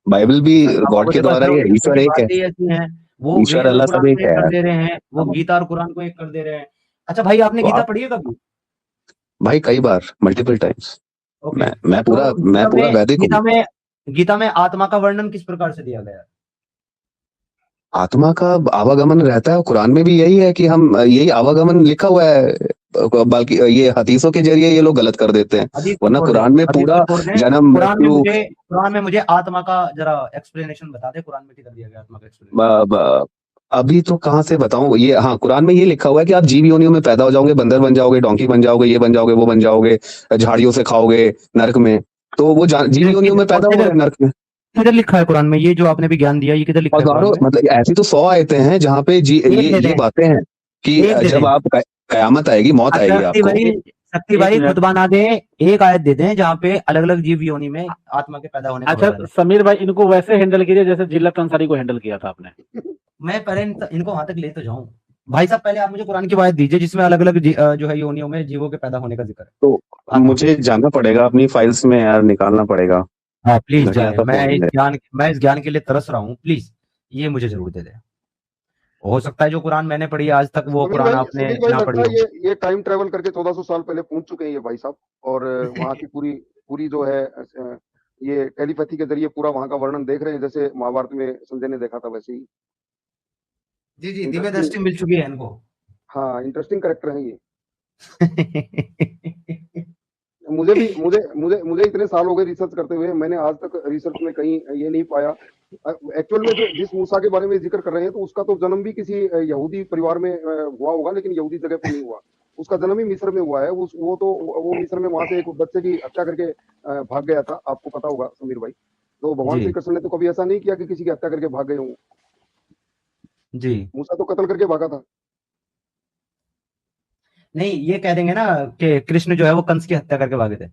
[SPEAKER 1] बाइबल भी
[SPEAKER 2] सर आप
[SPEAKER 1] गॉड के
[SPEAKER 2] मुझे बस
[SPEAKER 1] द्वारा ही है,
[SPEAKER 2] धर्म
[SPEAKER 1] ईश्वर
[SPEAKER 2] की
[SPEAKER 1] एक है,
[SPEAKER 2] बातें ही ऐसी हैं, वो
[SPEAKER 1] ईश्वर
[SPEAKER 2] वेद और
[SPEAKER 1] अल्लाह सब
[SPEAKER 2] कुरान को
[SPEAKER 1] एक है
[SPEAKER 2] एक कर
[SPEAKER 1] यार।
[SPEAKER 2] दे रहे हैं, वो गीता और कुरान को एक कर दे रहे हैं। अच्छा भाई, आपने
[SPEAKER 1] तो
[SPEAKER 2] गीता
[SPEAKER 1] आप
[SPEAKER 2] पढ़ी है कभी?
[SPEAKER 1] भाई कई बार, मल्टीपल टाइम्स।
[SPEAKER 2] ओके,
[SPEAKER 1] मैं
[SPEAKER 2] तो
[SPEAKER 1] पूरा मैं पूरा वैदिक हूँ।
[SPEAKER 2] गीता में आत्मा का वर्णन किस प्रकार से दिया गया है?
[SPEAKER 1] आत्मा का आवागमन रहता है, कुरान में भी यही है कि हम यही आवागमन लिखा हुआ है, बल्कि ये हदीसों के जरिए ये लोग गलत कर देते हैं,
[SPEAKER 2] हदीस को
[SPEAKER 1] वरना
[SPEAKER 2] छोड़ दें,
[SPEAKER 1] कुरान में
[SPEAKER 2] हदीस को
[SPEAKER 1] पूरा
[SPEAKER 2] छोड़ दें।
[SPEAKER 1] जन्म मृत्यु।
[SPEAKER 2] कुरान में मुझे आत्मा का जरा एक्सप्लेनेशन बता दे, कुरान में किधर दिया गया आत्मा का एक्सप्लेनेशन?
[SPEAKER 1] ब- ब- अभी तो कहाँ से बताऊं, ये हाँ कुरान में ये लिखा हुआ है कि आप जीव योनियों में पैदा हो जाओगे, बंदर बन जाओगे, डोंकी बन जाओगे, ये बन जाओगे, वो बन जाओगे, झाड़ियों से खाओगे नरक में। तो वो जीव योनियों में पैदा हो रहे हैं नरक में।
[SPEAKER 2] किधर लिखा है कुरान में? ये जो आपने भी ज्ञान दिया, ये किधर लिखा है कुरान
[SPEAKER 1] हजारों,
[SPEAKER 2] में?
[SPEAKER 1] मतलब ऐसी तो 100 आयतें हैं जहाँ पे
[SPEAKER 2] एक दे
[SPEAKER 1] ये
[SPEAKER 2] दें,
[SPEAKER 1] बातें हैं कि
[SPEAKER 2] एक दे
[SPEAKER 1] जब
[SPEAKER 2] दें।
[SPEAKER 1] आप कयामत आएगी, मौत
[SPEAKER 2] अच्छा
[SPEAKER 1] आएगी
[SPEAKER 2] शक्ति
[SPEAKER 1] आपको।
[SPEAKER 2] भाई, शक्ति
[SPEAKER 5] एक
[SPEAKER 2] भाई
[SPEAKER 5] मिनट।
[SPEAKER 2] खुतबा ना दे, एक आयत दे दें जहाँ पे अलग अलग जीव योनि में आत्मा के पैदा होने का
[SPEAKER 5] अच्छा
[SPEAKER 2] वर्णन है।
[SPEAKER 5] समीर भाई, इनको वैसे हैंडल कीजिए जैसे जिल्लत अंसारी को हैंडल किया था आपने।
[SPEAKER 2] मैं पहले इनको वहां तक ले तो जाऊं। भाई साहब, पहले आप मुझे कुरान की आयत दीजिए जिसमें अलग अलग जो है योनियों में जीवों के पैदा होने का जिक्र है।
[SPEAKER 1] तो
[SPEAKER 2] आत्मा।
[SPEAKER 1] मुझे जाना पड़ेगा अपनी फाइल्स में यार, निकालना पड़ेगा।
[SPEAKER 2] हाँ प्लीज
[SPEAKER 1] घटिया
[SPEAKER 2] जाए,
[SPEAKER 1] सा पॉइंट है।
[SPEAKER 2] मैं इस ज्ञान के लिए तरस रहा हूँ, प्लीज ये मुझे जरूर दे दे। हो सकता है जो कुरान मैंने पढ़ी है आज तक, वो कुरान आपने
[SPEAKER 3] समीर भाई
[SPEAKER 2] ना पढ़ी
[SPEAKER 3] लगता
[SPEAKER 2] हो।
[SPEAKER 3] है ये टाइम ट्रेवल करके 1400 साल पहले पहुंच चुके हैं ये भाई साहब, और वहाँ की पूरी पूरी जो है ये टेलीपैथी के जरिए पूरा वहाँ का वर्णन देख रहे हैं, जैसे महाभारत में संजय ने देखा था वैसे ही।
[SPEAKER 2] जी जी, दिव्य
[SPEAKER 3] इंटरेस्टिंग,
[SPEAKER 2] दृष्टि मिल चुकी है इनको।
[SPEAKER 3] हाँ इंटरेस्टिंग कैरेक्टर है ये। मुझे भी मुझे इतने साल हो गए रिसर्च करते हुए, मैंने आज तक रिसर्च में कहीं ये नहीं पाया। एक्चुअल में जो जिस मूसा के बारे में जिक्र कर रहे हैं, तो उसका तो जन्म भी किसी यहूदी परिवार में हुआ होगा, लेकिन यहूदी जगह पे नहीं हुआ। उसका जन्म ही मिस्र में हुआ है। वो मिस्र में वहां से एक बच्चे की हत्या करके भाग गया था, आपको पता होगा समीर भाई। तो भगवान
[SPEAKER 2] जी
[SPEAKER 3] श्री कृष्ण ने तो कभी ऐसा नहीं किया कि किसी की हत्या करके भाग गए हों।
[SPEAKER 2] जी,
[SPEAKER 3] मूसा तो कत्ल करके भागा था।
[SPEAKER 2] नहीं ये कह देंगे ना कि कृष्ण जो है वो कंस की हत्या करके भागे थे।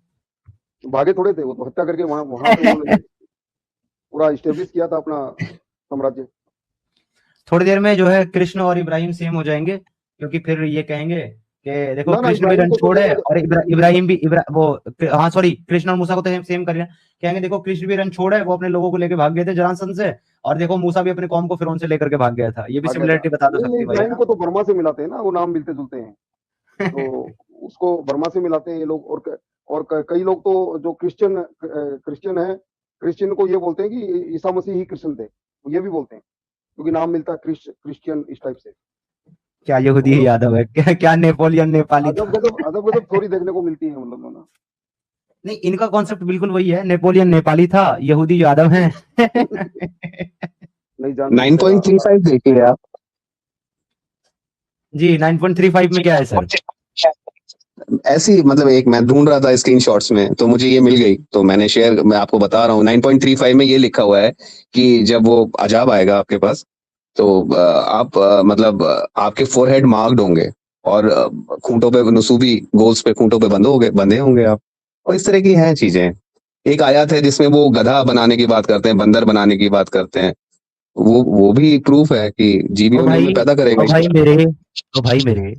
[SPEAKER 3] भागे थोड़े थे, वो तो हत्या करके वहां वहां पे उन्होंने पूरा स्टेब्लिश किया था अपना साम्राज्य।
[SPEAKER 2] थोड़ी देर में जो है कृष्ण और इब्राहिम सेम हो जाएंगे, क्योंकि फिर ये कहेंगे कि देखो
[SPEAKER 3] ना ना,
[SPEAKER 2] कृष्ण भी
[SPEAKER 3] इब्राहिम
[SPEAKER 2] रन
[SPEAKER 3] को तो
[SPEAKER 2] छोड़े
[SPEAKER 3] देखो,
[SPEAKER 2] और इब्राहिम भी वो हाँ सॉरी, कृष्ण और मूसा को तो सेम कर लिया। कहेंगे देखो कृष्ण भी रन छोड़े, वो अपने लोगों को लेकर भाग गए थे जरासंध से, और देखो मूसा भी अपने कौम को फिरौन से लेकर के भाग गया था। ये भी
[SPEAKER 3] भाग गया था।
[SPEAKER 2] सिमिलरिटी बता दो
[SPEAKER 3] नहीं नहीं,
[SPEAKER 2] सकती भाई, है
[SPEAKER 3] इब्राहिम
[SPEAKER 2] ना?
[SPEAKER 3] को तो बर्मा से मिलाते हैं ना, वो नाम मिलते जुलते हैं, तो उसको बर्मा से मिलाते हैं ये लोग। और कई लोग तो जो क्रिश्चियन है, क्रिश्चियन को ये बोलते हैं कि ईसा मसीह ही कृष्ण थे, तो ये भी बोलते हैं, क्योंकि नाम मिलता है क्रिश्चियन इस टाइप से।
[SPEAKER 2] क्या
[SPEAKER 3] तो
[SPEAKER 2] यहूदी
[SPEAKER 3] वो लोग
[SPEAKER 2] यादव है क्या? क्या नेपोलियन नेपाली था?
[SPEAKER 3] अदब गजब थोड़ी देखने को मिलती है, मतलब ना।
[SPEAKER 2] नहीं, इनका कॉन्सेप्ट बिल्कुल वही है, नेपोलियन नेपाली था, यहूदी यादव हैं।
[SPEAKER 3] नहीं जानते थे यार।
[SPEAKER 1] 9.35 देखिए आप।
[SPEAKER 2] जी 9.35 में क्या है सर?
[SPEAKER 1] ऐसी मतलब एक मैं ढूंढ रहा था स्क्रीनशॉट्स में, तो मुझे ये मिल गई, तो मैंने शेयर, मैं आपको बता रहा हूँ। 9.35 में ये लिखा हुआ है कि जब वो अजाब आएगा आपके पास, तो आप मतलब आपके फोरहेड मार्क्ड होंगे, और खूंटों पे नसूबी गोल्स पे खूंटों पे बंधे होंगे आप, और इस तरह की हैं चीजें। एक आयत है जिसमें वो गधा बनाने की बात करते हैं, बंदर बनाने की बात करते हैं। वो भी प्रूफ है कि जीवी
[SPEAKER 2] ओ
[SPEAKER 1] योनियों में
[SPEAKER 2] भाई,
[SPEAKER 1] पैदा करेगा
[SPEAKER 2] ओ भाई
[SPEAKER 1] ईश्वर।
[SPEAKER 2] मेरे, ओ भाई मेरे,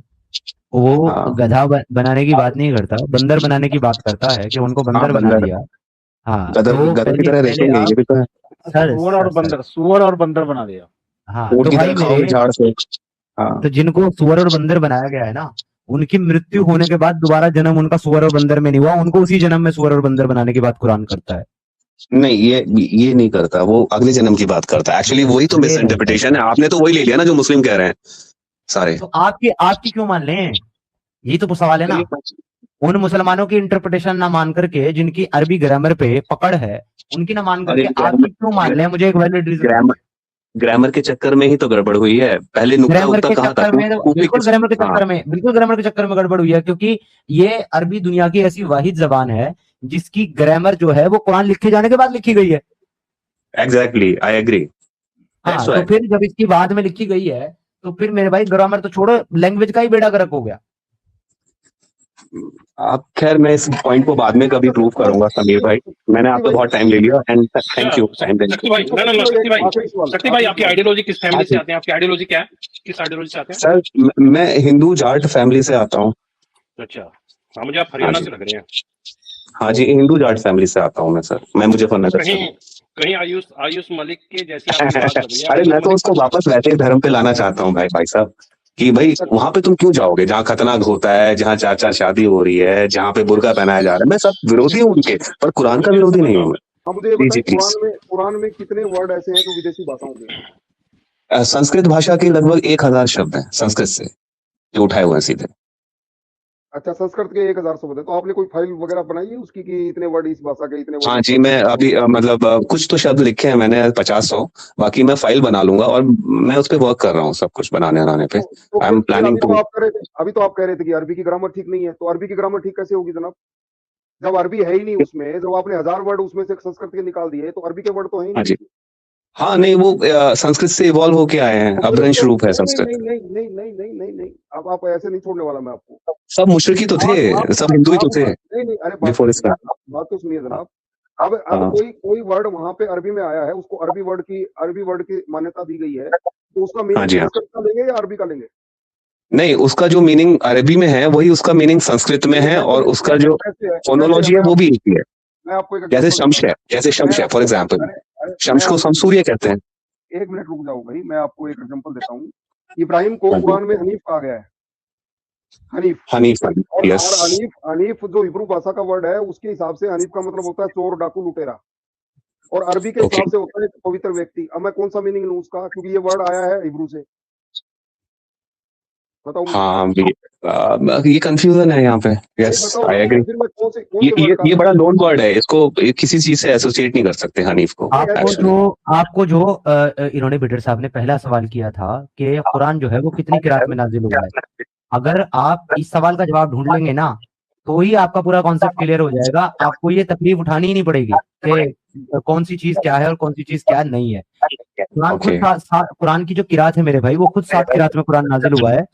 [SPEAKER 2] वो
[SPEAKER 1] हाँ
[SPEAKER 2] गधा बनाने की बात नहीं करता, बंदर बनाने की बात करता है कि उनको
[SPEAKER 1] हाँ,
[SPEAKER 2] बंदर बना
[SPEAKER 1] बंदर
[SPEAKER 2] दिया। हाँ तो
[SPEAKER 1] गधों की
[SPEAKER 2] पहले
[SPEAKER 1] तरह
[SPEAKER 2] पहले
[SPEAKER 1] रेंगेंगे, ये
[SPEAKER 2] आप,
[SPEAKER 1] भी तो है।
[SPEAKER 5] अच्छा,
[SPEAKER 2] सर सर सर,
[SPEAKER 5] सुअर और बंदर बना दिया।
[SPEAKER 2] हाँ
[SPEAKER 1] ऊँट
[SPEAKER 2] तो
[SPEAKER 1] की
[SPEAKER 2] भाई
[SPEAKER 1] तरह खाओगे
[SPEAKER 2] मेरे,
[SPEAKER 1] झाड़ से। हाँ
[SPEAKER 2] तो जिनको सुअर और बंदर बनाया गया है ना, उनकी मृत्यु होने के बाद दोबारा जन्म उनका सुअर और बंदर में नहीं हुआ, उनको उसी जन्म में सुअर और बंदर बनाने की बात कुरान करता है।
[SPEAKER 1] नहीं, ये नहीं करता, वो अगले जन्म की बात करता है। एक्चुअली वही तो मिस
[SPEAKER 2] ये नहीं
[SPEAKER 1] इंटरप्रिटेशन
[SPEAKER 2] करता।
[SPEAKER 1] है, आपने तो वही ले लिया ना जो मुस्लिम कह रहे हैं सारे।
[SPEAKER 2] तो आपकी आपकी क्यों मान लें? यही तो सवाल है ना। उन मुसलमानों की इंटरप्रिटेशन ना मान करके, जिनकी अरबी ग्रामर पे पकड़ है, उनकी ना मान
[SPEAKER 1] अरे
[SPEAKER 2] करके आपकी क्यों मान लें? मुझे एक वैलिड रीजन
[SPEAKER 1] ग्रामर ग्रामर के चक्कर में ही तो गड़बड़ हुई है। पहले नुक्ता
[SPEAKER 2] ग्रामर
[SPEAKER 1] उक्ता
[SPEAKER 2] के
[SPEAKER 1] कहाँ था?
[SPEAKER 2] चक्कर में बिल्कुल ग्रामर के
[SPEAKER 1] हाँ,
[SPEAKER 2] चक्कर में बिल्कुल ग्रामर के चक्कर में गड़बड़ हुई है, क्योंकि ये अरबी दुनिया की ऐसी वाहिद जबान है जिसकी ग्रामर जो है वो कुरान लिखे जाने के बाद लिखी गई है।
[SPEAKER 1] Exactly, I agree.
[SPEAKER 2] हाँ, तो फिर जब इसकी बाद में लिखी गई है तो फिर मेरे भाई ग्रामर तो छोड़ो, लैंग्वेज का ही बेड़ा गर्क हो गया।
[SPEAKER 1] आप खैर, मैं इस पॉइंट को बाद में कभी प्रूव करूंगा समीर भाई। मैंने आपका बहुत टाइम ले लिया एंड थैंक यू टाइम देने के
[SPEAKER 4] शक्ति भाई,
[SPEAKER 1] लिए।
[SPEAKER 4] ना शक्ति भाई,
[SPEAKER 3] आखिरी सवाल,
[SPEAKER 4] शक्ति भाई, आपकी आइडियोलॉजी किस फैमिली से
[SPEAKER 1] हाँ
[SPEAKER 4] आते हैं? आपकी आइडियोलॉजी क्या है? किस आइडियोलॉजी से आते हैं?
[SPEAKER 1] सर, मैं हिंदू जाट फैमिली से आता हूँ।
[SPEAKER 4] अच्छा, हाँ, मुझे आप हरियाणा
[SPEAKER 1] जी।
[SPEAKER 4] से लग रहे हैं।
[SPEAKER 1] हाँ जी, हिंदू जाट फैमिली से आता हूँ मैं सर। मैं मुजफ्फरनगर से
[SPEAKER 4] कहीं
[SPEAKER 1] हूँ।
[SPEAKER 4] कहीं आयुष मलिक के जैसी आपकी बात लग रही है।
[SPEAKER 1] अरे मैं तो उसको वापस वैदिक धर्म पे लाना चाहता हूँ भाई साहब, कि भाई वहां पे तुम क्यों जाओगे जहाँ खतरनाक होता है, जहाँ चार चार शादी हो रही है, जहाँ पे बुर्का पहनाया जा रहा है। मैं सब विरोधी हूँ उनके, पर कुरान का विरोधी नहीं हूँ मैं।
[SPEAKER 3] हाँ, मुझे ये
[SPEAKER 1] जी जी
[SPEAKER 3] बताइए,
[SPEAKER 1] प्लीज।
[SPEAKER 3] कुरान में कितने वर्ड ऐसे हैं जो विदेशी भाषाओं के हैं?
[SPEAKER 1] संस्कृत भाषा के लगभग 1000 शब्द हैं संस्कृत से जो उठाए हुए हैं सीधे।
[SPEAKER 3] अच्छा, संस्कृत के 1000 शब्द है, तो आपने कोई फाइल वगैरह बनाई है उसकी कि इतने वर्ड इस भाषा के, इतने वर्ड
[SPEAKER 1] हाँ
[SPEAKER 3] इस
[SPEAKER 1] जी,
[SPEAKER 3] भाषा
[SPEAKER 1] मैं अभी मतलब कुछ तो शब्द लिखे हैं मैंने 50-100, बाकी मैं फाइल बना लूंगा और मैं उस पर वर्क कर रहा हूँ सब कुछ बनाने पे।
[SPEAKER 3] तो
[SPEAKER 1] आई एम
[SPEAKER 3] फिर
[SPEAKER 1] प्लानिंग टू।
[SPEAKER 3] अभी तो आप कह रहे थे कि अरबी की ग्रामर ठीक नहीं है, तो अरबी की ग्रामर ठीक कैसे होगी जनाब? जब अरबी है ही नहीं उसमें, जब आपने 1000 वर्ड उसमें से संस्कृत के निकाल दिए, तो अरबी के वर्ड तो है ही
[SPEAKER 1] हाँ
[SPEAKER 3] नहीं।
[SPEAKER 1] जी, हाँ नहीं, वो संस्कृत से इवॉल्व होके आए हैं, अपभ्रंश रूप है
[SPEAKER 3] नहीं
[SPEAKER 1] संस्कृत।
[SPEAKER 3] नहीं नहीं नहीं नहीं नहीं नहीं नहीं, अब आप ऐसे नहीं छोड़ने वाला मैं आपको।
[SPEAKER 1] सब मुशरिकी तो थे, सब हिंदू ही तो थे
[SPEAKER 3] नहीं नहीं, अरे
[SPEAKER 1] बिफोर इसका।
[SPEAKER 3] बात तो सुनिए जनाब। अब
[SPEAKER 1] हाँ।
[SPEAKER 3] कोई वर्ड वहां पे अरबी में आया है, उसको अरबी वर्ड की मान्यता दी गई है, तो उसका
[SPEAKER 1] हाँ
[SPEAKER 3] मीनिंग
[SPEAKER 1] जी, हाँ।
[SPEAKER 3] संस्कृत का लेंगे या अरबी का लेंगे?
[SPEAKER 1] नहीं, उसका जो मीनिंग अरबी में है वही उसका मीनिंग संस्कृत में है, और उसका जो फोनोलॉजी है वो भी एक ही है।
[SPEAKER 3] मैं आपको एक
[SPEAKER 1] जैसे
[SPEAKER 3] example
[SPEAKER 1] शम्स
[SPEAKER 3] देता
[SPEAKER 1] है, जैसे शम्स है फॉर एग्जाम्पल,
[SPEAKER 3] हूं। अरे
[SPEAKER 1] शम्स को शमसूर्य कहते हैं।
[SPEAKER 3] एक मिनट रुक जाओ भाई, मैं आपको एक एग्जांपल देता हूँ। इब्राहिम को
[SPEAKER 1] हाँ जी।
[SPEAKER 3] कुरान में हनीफ कहा गया है, हनीफ।
[SPEAKER 1] हनीफ,
[SPEAKER 3] और
[SPEAKER 1] यस।
[SPEAKER 3] हनीफ जो हिब्रू भाषा का वर्ड है, उसके हिसाब से हनीफ का मतलब होता है चोर, डाकू, लुटेरा। और अरबी के
[SPEAKER 1] ओके।
[SPEAKER 3] हिसाब से होता है पवित्र व्यक्ति। अब मैं कौन सा मीनिंग लूं उसका, क्योंकि ये वर्ड आया है हिब्रू से। बताओ मुझे।
[SPEAKER 1] हाँ ये कंफ्यूजन है यहाँ पे। यस,
[SPEAKER 3] बताओ
[SPEAKER 1] आई एग्री।
[SPEAKER 3] फिर मैं कौन से वर्ड का
[SPEAKER 1] ये बड़ा लोन वर्ड है, इसको किसी चीज से एसोसिएट नहीं कर सकते हनीफ को एक्चुअली।
[SPEAKER 2] आपको जो इन्होंने बिडर साहब ने पहला सवाल किया था कि कुरान जो है वो कितनी किरात में नाजिल हुआ है, अगर आप इस सवाल का जवाब ढूंढ लेंगे ना तो ही आपका पूरा कॉन्सेप्ट क्लियर हो जाएगा। आपको ये तकलीफ उठानी ही नहीं पड़ेगी कि कौन सी चीज क्या है और कौन सी चीज क्या नहीं है। कुरान खुद कुरान की जो किरात है मेरे भाई, वो खुद 7 किरात में कुरान नाजिल हुआ है।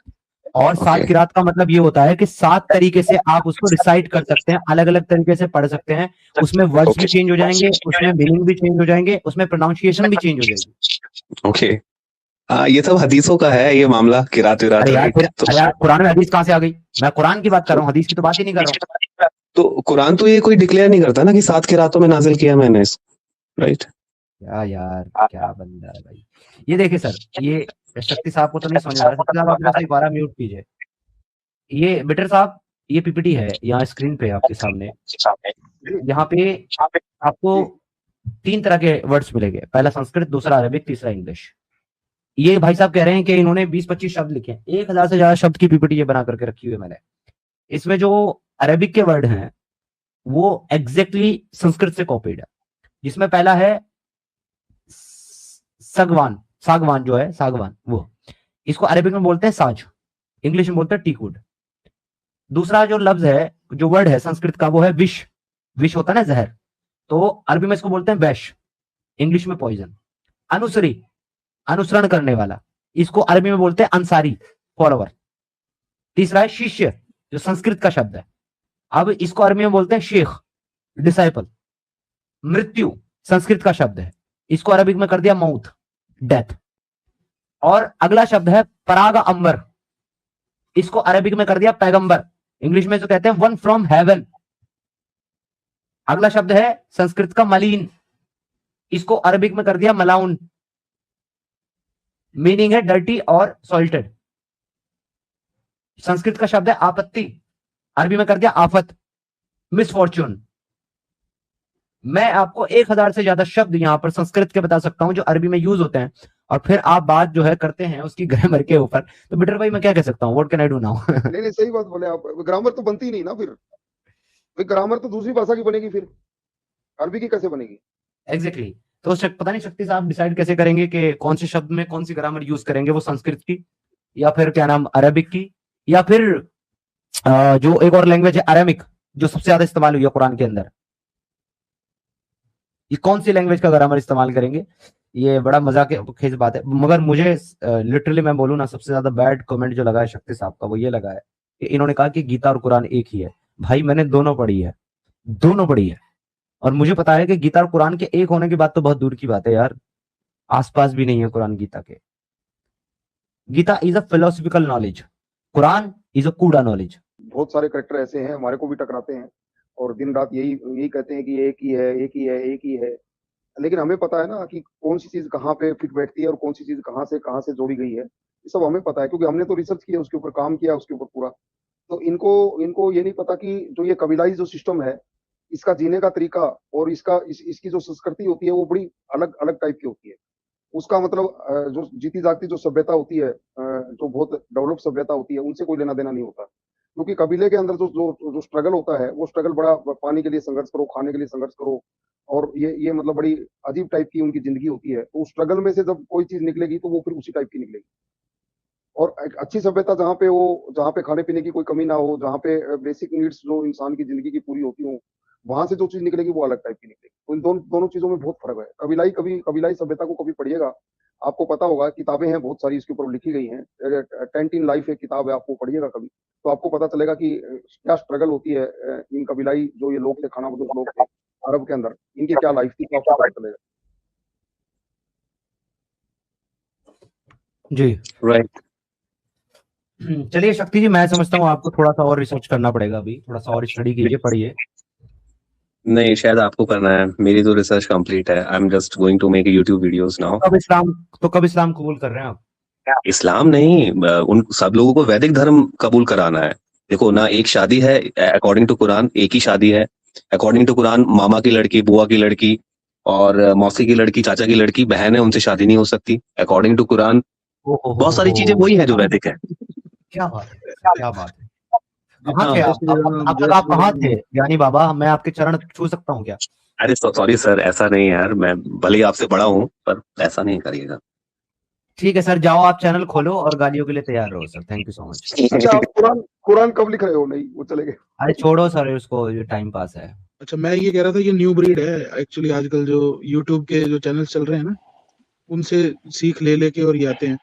[SPEAKER 2] और 7 किरात का मतलब ये होता है कि 7 तरीके से आप उसको रिसाइट कर सकते हैं, अलग अलग तरीके से पढ़ सकते हैं। उसमें वर्ड्स भी चेंज हो जाएंगे, उसमें मीनिंग भी चेंज हो जाएंगे, उसमें प्रोनाउंसिएशन भी चेंज हो जाएगी।
[SPEAKER 1] ओके, ये सब हदीसों का है ये मामला, किरात विरात।
[SPEAKER 2] अरे यार फिर यार कुरान में हदीस कहाँ से आ गई? मैं कुरान की बात कर रहा हूँ, हदीस की तो बात ही नहीं कर रहा हूँ।
[SPEAKER 1] तो कुरान तो ये कोई डिक्लेयर नहीं करता ना कि 7 किरातों में नाजिल किया मैंने, राइट?
[SPEAKER 2] क्या यार, क्या बंदा है भाई। ये देखिए सर, ये शक्ति साहब को तो नहीं समझ आ रहा। शक्ति साहब आप जरा दोबारा म्यूट कीजिए। ये बिटर साहब, ये पीपीटी है यहाँ स्क्रीन पे आपके सामने। यहाँ पे आपको 3 तरह के वर्ड्स मिलेंगे, पहला संस्कृत, दूसरा अरबिक, तीसरा इंग्लिश। ये भाई साहब कह रहे हैं कि इन्होंने 20-25 शब्द लिखे हैं। 1000 से ज्यादा शब्द की पीपीटी ये बना करके रखी हुई है मैंने। इसमें जो अरबिक के वर्ड हैं वो एग्जैक्टली संस्कृत से कॉपीड है। जिसमें पहला है सागवान, सागवान जो है सागवान, वो इसको अरबिक में बोलते हैं साज, इंग्लिश में बोलते हैं टीकवुड। दूसरा जो लफ्ज है, जो वर्ड है संस्कृत का, वो है विष। विष होता है ना जहर, तो अरबी में इसको बोलते हैं वैश, इंग्लिश में पॉइजन। अनुसरी, अनुसरण करने वाला, इसको अरबी में बोलते हैं अंसारी, फॉलोवर। तीसरा है शिष्य, जो संस्कृत का शब्द है, अब इसको अरबी में बोलते हैं शेख, डिसाइपल। मृत्यु संस्कृत का शब्द है, इसको अरबिक में कर दिया मौत, डेथ। और अगला शब्द है पराग अंबर, इसको अरबिक में कर दिया पैगंबर, इंग्लिश में जो कहते हैं वन फ्रॉम हेवन। अगला शब्द है संस्कृत का मलीन, इसको अरबिक में कर दिया मलाउन, मीनिंग है डर्टी और सॉल्टेड। संस्कृत का शब्द है आपत्ति, अरबी में कर दिया आफत, मिसफॉर्च्यून। मैं आपको 1000 से ज्यादा शब्द यहां पर संस्कृत के बता सकता हूं जो अरबी में यूज होते हैं, और फिर आप बात जो है करते हैं उसकी ग्रामर के ऊपर। तो बिटर भाई मैं क्या कह सकता हूं, what can I do now?
[SPEAKER 3] नहीं सही बात बोले आप। ग्रामर तो बनती नहीं ना फिर ग्रामर तो दूसरी भाषा की बनेगी, फिर अरबी की कैसे बनेगी?
[SPEAKER 2] एग्जैक्टली। तो पता नहीं शक्ति साहब डिसाइड कैसे करेंगे कि कौन से शब्द में कौन सी ग्रामर यूज करेंगे, वो संस्कृत की या फिर क्या नाम अरबिक की, या फिर जो एक और लैंग्वेज है अरामिक जो सबसे ज्यादा इस्तेमाल हुई है कुरान के अंदर, ये कौन सी लैंग्वेज का ग्रामर इस्तेमाल करेंगे। ये बड़ा मजाक खेज बात है। मगर मुझे लिटरली मैं बोलूँ ना, सबसे ज्यादा बैड कमेंट जो लगा है शक्ति साहब का वो ये लगा है कि इन्होंने कहा कि गीता और कुरान एक ही है। भाई मैंने दोनों पढ़ी है, दोनों पढ़ी है, और मुझे पता है कि गीता और कुरान के एक होने की बात तो बहुत दूर की बात है यार, आसपास भी नहीं है कुरान गीता के। Gita is a philosophical knowledge, Quran is a कूड़ा नॉलेज।
[SPEAKER 3] बहुत सारे करेक्टर ऐसे हैं हमारे को भी टकराते हैं और दिन रात यही कहते हैं कि एक ही है, एक ही है, एक ही है। लेकिन हमें पता है ना कि कौन सी चीज कहाँ पे फिट बैठती है और कौन सी चीज कहाँ से जोड़ी गई है, ये सब हमें पता है क्योंकि हमने तो रिसर्च किया, उसके ऊपर काम किया, उसके ऊपर पूरा। तो इनको ये नहीं पता कि जो ये कबीलाई जो सिस्टम है, इसका जीने का तरीका और इसकी जो संस्कृति होती है वो बड़ी अलग अलग टाइप की होती है। उसका मतलब जो जीती जागती जो सभ्यता होती है, जो बहुत डेवलप सभ्यता होती है, उनसे कोई लेना देना नहीं होता। क्योंकि कबीले के अंदर जो स्ट्रगल होता है, वो स्ट्रगल बड़ा पानी के लिए संघर्ष करो, खाने के लिए संघर्ष करो, और ये मतलब बड़ी अजीब टाइप की उनकी जिंदगी होती है। तो उस स्ट्रगल में से जब कोई चीज निकलेगी तो वो फिर उसी टाइप की निकलेगी। और एक अच्छी सभ्यता जहाँ पे खाने पीने की कोई कमी ना हो, जहाँ पे बेसिक नीड्स जो इंसान की जिंदगी की पूरी होती हो, वहां से जो चीज निकलेगी वो अलग टाइप की निकलेगी। तो इन दोनों चीजों में बहुत फर्क है। कबीलाई सभ्यता को कभी पढ़िएगा, आपको पता होगा, किताबें हैं बहुत सारी इसके ऊपर लिखी गई हैं। टेंट इन लाइफ एक किताब है, आपको पढ़िएगा कभी तो आपको पता चलेगा कि क्या स्ट्रगल होती है इन कबीलाई जो ये लोग थे, खानाबदोश लोग थे अरब के अंदर, इनकी क्या लाइफ थी, तो आपको पता चलेगा।
[SPEAKER 2] जी
[SPEAKER 1] राइट।
[SPEAKER 2] चलिए शक्ति जी, मैं समझता हूँ आपको थोड़ा सा और रिसर्च करना पड़ेगा, अभी थोड़ा सा और स्टडी कीजिए, पढ़िए।
[SPEAKER 1] नहीं, शायद आपको करना है, मेरी तो रिसर्च कंप्लीट है। I am just going to make YouTube videos now.
[SPEAKER 2] कब इस्लाम कबूल कर रहे हैं आप?
[SPEAKER 1] इस्लाम नहीं, उन सब लोगों को वैदिक धर्म कबूल कराना है। देखो ना, एक शादी है अकॉर्डिंग टू कुरान, एक ही शादी है अकॉर्डिंग टू कुरान। मामा की लड़की, बुआ की लड़की और मौसी की लड़की, चाचा की लड़की बहन है, उनसे शादी नहीं हो सकती अकॉर्डिंग टू कुरान। बहुत सारी चीजें वही है जो वैदिक है।
[SPEAKER 2] क्या बात है, क्या बात है। कहाँ थे आप कहाँ थे ज्ञानी बाबा, मैं आपके चरण छू सकता हूँ क्या?
[SPEAKER 1] अरे सॉरी सर, ऐसा नहीं यार, मैं भले ही आपसे बड़ा हूँ पर ऐसा नहीं करिएगा।
[SPEAKER 2] ठीक है सर, जाओ आप चैनल खोलो और गालियों के लिए तैयार रहो sir. Thank you so much.
[SPEAKER 3] अच्छा, आप कुरान कब लिख रहे हो? नहीं, वो चले गए।
[SPEAKER 2] अरे छोड़ो सर उसको, ये टाइम पास है।
[SPEAKER 6] अच्छा, मैं ये कह रहा था ये न्यू ब्रीड है एक्चुअली। आजकल जो यूट्यूब के जो चैनल चल रहे हैं ना, उनसे सीख लेके और ये आते हैं।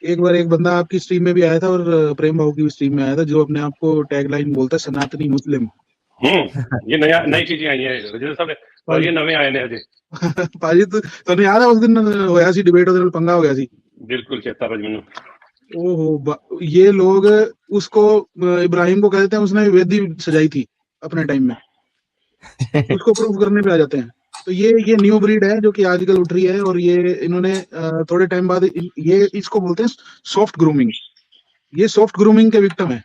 [SPEAKER 6] एक बार एक बंदा आपकी स्ट्रीम में भी आया था और प्रेम भाव की भी स्ट्रीम में आया था, जो अपने आप को टैगलाइन बोलता है सनातनी मुस्लिम।
[SPEAKER 4] ये नई चीजें आई है रजिंदर साहब, और ये नवे आए ने अजे।
[SPEAKER 6] पाजी तो याद है उस दिन होया सी डिबेट, उस दिन पंगा हो गया सी।
[SPEAKER 4] बिल्कुल चेता भाजी मैनू।
[SPEAKER 6] ओहो, ये लोग उसको इब्राहिम को कहते हैं उसने वेदी सजाई थी अपने टाइम में, उसको प्रूव करने पे आ जाते हैं। तो ये न्यू ब्रीड है जो कि आजकल उठ रही है, और ये इन्होंने थोड़े टाइम बाद ये इसको बोलते हैं सॉफ्ट ग्रूमिंग। ये सॉफ्ट ग्रूमिंग के विक्टिम है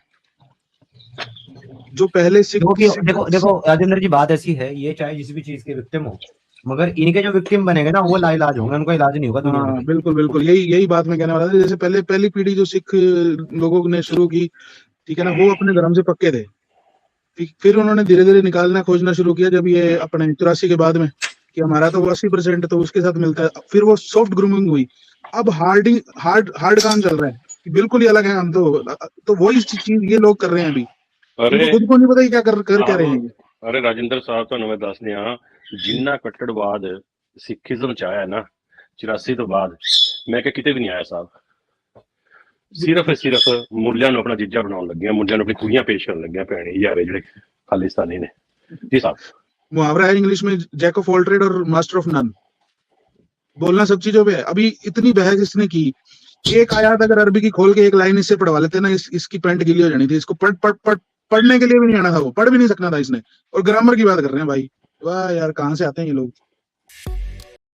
[SPEAKER 6] जो पहले
[SPEAKER 2] देखो राजेंद्र जी, बात ऐसी है, ये चाहे जिस भी चीज के विक्टिम हो, मगर इनके जो विक्टिम बनेंगे ना वो लाइलाज होंगे, उनका इलाज नहीं होगा दुनिया में।
[SPEAKER 6] बिल्कुल यही बात मैं कहने वाला था। जैसे पहली पीढ़ी जो सिख लोगों ने शुरू की, ठीक है ना, वो अपने धर्म से पक्के थे। फिर उन्होंने धीरे धीरे निकालना खोजना शुरू किया, जब ये अपने 84 के बाद में कि हमारा तो 80% तो उसके साथ मिलता है, फिर वो सॉफ्ट ग्रूमिंग हुई। अब हार्ड काम चल रहा है कि बिल्कुल ही अलग है हम तो वही चीज ये लोग कर रहे हैं अभी।
[SPEAKER 4] अरे
[SPEAKER 6] खुद को नहीं पता क्या कर क्या रहे हैं।
[SPEAKER 4] अरे राजेंद्र साहब, ਤੁਹਾਨੂੰ ਮੈਂ ਦੱਸ ਦਿਆਂ, ਜਿੰਨਾ ਕੱਟੜਵਾਦ ਸਿੱਖੀਜ਼ਮ ਚ ਆਇਆ ਨਾ 84 ਤੋਂ ਬਾਅਦ, ਮੈਂ ਕਿਹਾ ਕਿਤੇ ਵੀ ਨਹੀਂ ਆਇਆ ਸਾਹਿਬ। ਸਿਰਫ ਮੁੱਲਿਆਂ ਨੂੰ ਆਪਣਾ ਜੀਜਾ ਬਣਾਉਣ ਲੱਗੇ, ਮੁੰਡਿਆਂ ਨੂੰ ਆਪਣੀ ਕੁੜੀਆਂ ਪੇਸ਼ ਕਰਨ ਲੱਗੇ, ਭੈਣੇ ਯਾਰੇ ਜਿਹੜੇ ਖਾਲਿਸਤਾਨੀ ਨੇ। जी साहब,
[SPEAKER 6] मुहावरा है इंग्लिश में, जैक ऑफ ऑल ट्रेड और मास्टर ऑफ नन। बोलना सब चीजों पे है। अभी इतनी बहस इसने की, एक आयात अगर अरबी की खोल के एक लाइन इससे पढ़वा लेते ना, इसकी पैंट गीली हो जानी थी। इसको पढ़ने के लिए भी नहीं आना था, वो पढ़ भी नहीं सकना था इसने, और ग्रामर की बात कर रहे हैं भाई। वाह यार, कहाँ से आते हैं ये लोग।